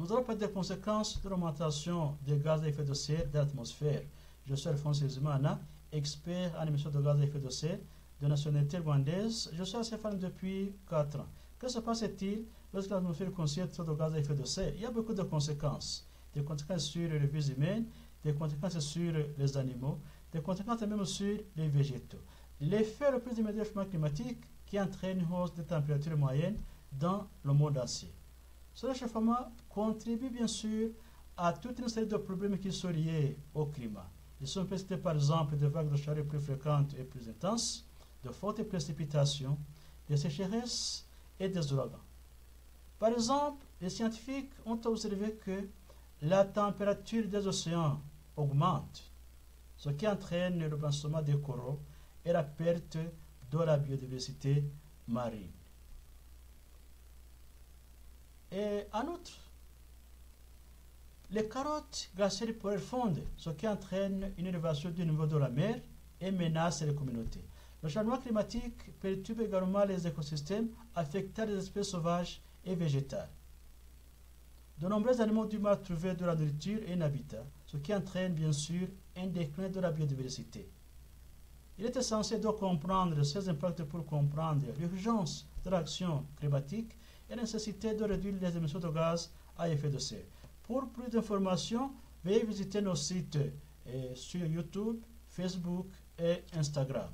Nous allons parler des conséquences de l'augmentation des gaz à effet de serre de l'atmosphère. Je suis Alphonse Zimana, expert en émissions de gaz à effet de serre de nationalité rwandaise. Je suis à CFAN depuis 4 ans. Que se passe-t-il lorsque l'atmosphère contient trop de gaz à effet de serre? Il y a beaucoup de conséquences. Des conséquences sur les vies humaines, des conséquences sur les animaux, des conséquences même sur les végétaux. L'effet le plus immédiat du changement climatique qui entraîne une hausse des températures moyennes dans le monde entier. Ce réchauffement contribue bien sûr à toute une série de problèmes qui sont liés au climat. Ils sont précités par exemple des vagues de chaleur plus fréquentes et plus intenses, de fortes précipitations, des sécheresses et des ouragans. Par exemple, les scientifiques ont observé que la température des océans augmente, ce qui entraîne le blanchissement des coraux et la perte de la biodiversité marine. Et en outre, les carottes glaciaires pourraient fondre, ce qui entraîne une élévation du niveau de la mer et menace les communautés. Le changement climatique perturbe également les écosystèmes, affectant les espèces sauvages et végétales. De nombreux animaux ont du mal à trouver de la nourriture et un habitat, ce qui entraîne bien sûr un déclin de la biodiversité. Il est essentiel de comprendre ces impacts pour comprendre l'urgence de l'action climatique et la nécessité de réduire les émissions de gaz à effet de serre. Pour plus d'informations, veuillez visiter nos sites sur YouTube, Facebook et Instagram.